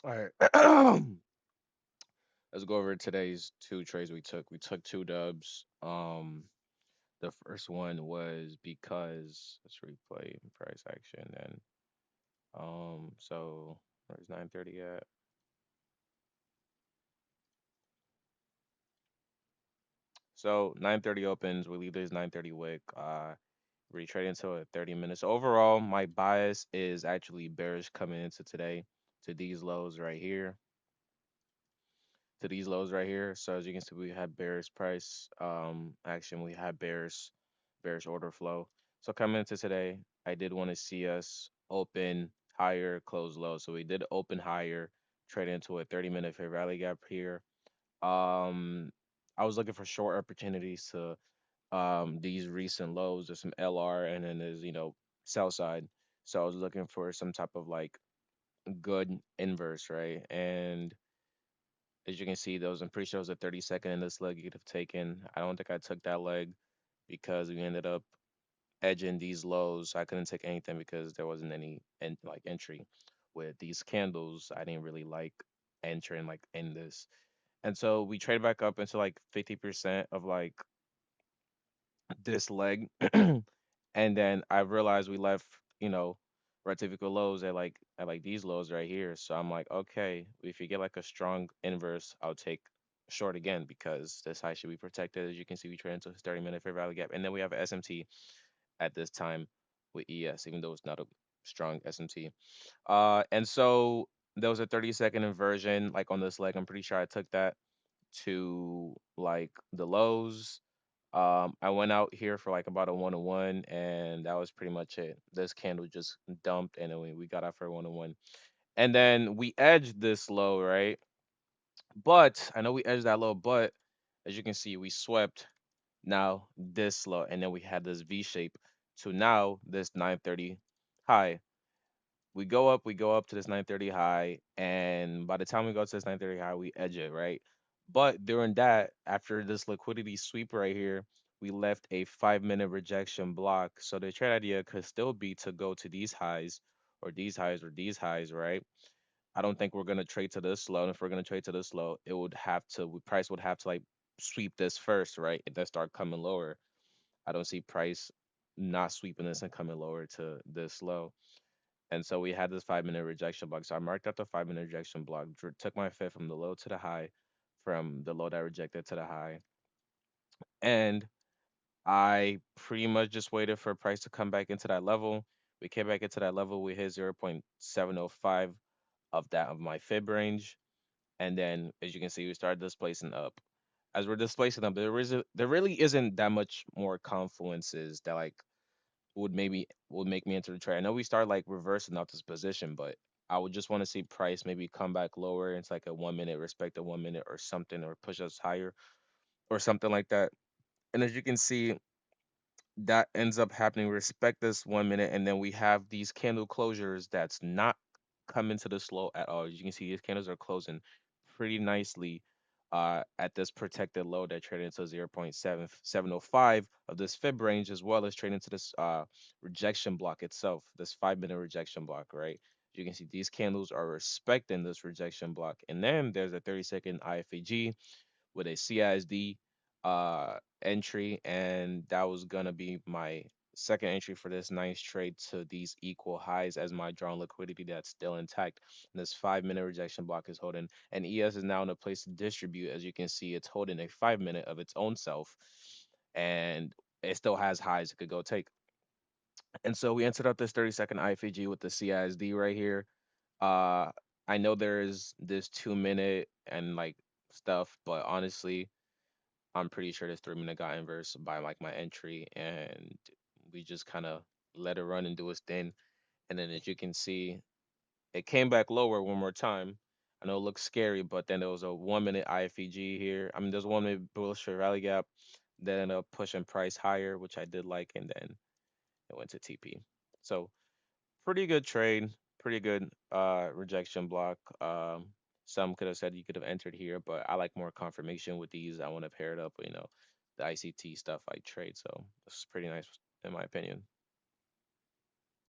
All right. Let's go over today's two trades we took. We took two dubs. The first one was because let's replay price action and so where's 9:30 at? So 9:30 opens. We leave this 9:30 wick. We trade into it 30 minutes. Overall, my bias is actually bearish coming into today to these lows right here. To these lows right here. So as you can see, we had bearish price action. We had bearish order flow. So coming into today, I did want to see us open higher, close low. So we did open higher, trade into a 30-minute fair value gap here. Um, I was looking for short opportunities to these recent lows. There's some LR and then there's sell side. So I was looking for some type of like good inverse, right? And as you can see, I'm pretty sure it was a 30-second in this leg you could have taken. I don't think I took that leg because we ended up edging these lows. I couldn't take anything because there wasn't any like entry with these candles. I didn't really like entering like in this. And so we traded back up into like 50% of like this leg. And then I realized we left, red typical lows at like these lows right here. So I'm like, okay, if you get like a strong inverse, I'll take short again because this high should be protected. As you can see, we trade into a 30-minute fair value gap. And then we have a SMT at this time with ES, even though it's not a strong SMT. And so there was a 30-second inversion like on this leg. I'm pretty sure I took that to like the lows. I went out here for like about a 1-on-1, and that was pretty much it. This candle just dumped, and then we got out for a 1-on-1, and then we edged this low, right? But I know we edged that low, but as you can see, we swept now this low, and then we had this V shape to now this 930 high. We go up to this 930 high, and by the time we go to this 930 high, we edge it, right? But during that, after this liquidity sweep right here, we left a 5-minute rejection block. So the trade idea could still be to go to these highs or these highs or these highs, right? I don't think we're gonna trade to this low. And if we're gonna trade to this low, it would have to price would have to like sweep this first, right? And then start coming lower. I don't see price not sweeping this and coming lower to this low. And so we had this 5-minute rejection block. So I marked out the 5-minute rejection block, took my fit from the low to the high, from the low that rejected to the high. And I pretty much just waited for price to come back into that level. We came back into that level. We hit 0.705 of that of my fib range. And then as you can see, we started displacing up. As we're displacing up, there really isn't that much more confluences that like would make me enter the trade. I know we start like reversing out this position, but I would just want to see price maybe come back lower. It's like a 1 minute, respect a 1 minute or something, or push us higher or something like that. And as you can see, that ends up happening. Respect this 1 minute, and then we have these candle closures that's not coming to the slow at all. As you can see, these candles are closing pretty nicely at this protected low that traded into 0.7705 of this fib range, as well as trading to this rejection block itself, this 5-minute rejection block, right? You can see these candles are respecting this rejection block. And then there's a 30-second IFAG with a CISD entry, and that was gonna be my second entry for this nice trade to these equal highs as my drawn liquidity that's still intact. And this 5-minute rejection block is holding, and ES is now in a place to distribute. As you can see, it's holding a 5-minute of its own self, and it still has highs it could go take. And so we entered up this 30-second IFAG with the CISD right here. Uh, I know there is this 2-minute and like stuff, but honestly, I'm pretty sure this 3-minute got inverse by like my entry, and we just kind of let it run and do its thing. And then as you can see, it came back lower one more time. I know it looks scary, but then there was a 1-minute IFEG here. I mean, there's a 1-minute bullish rally gap. Then ended up pushing price higher, which I did like, and then it went to TP. So pretty good trade, pretty good rejection block. Some could have said you could have entered here, but I like more confirmation with these. I want to pair it up with, the ICT stuff I trade. So this is pretty nice in my opinion.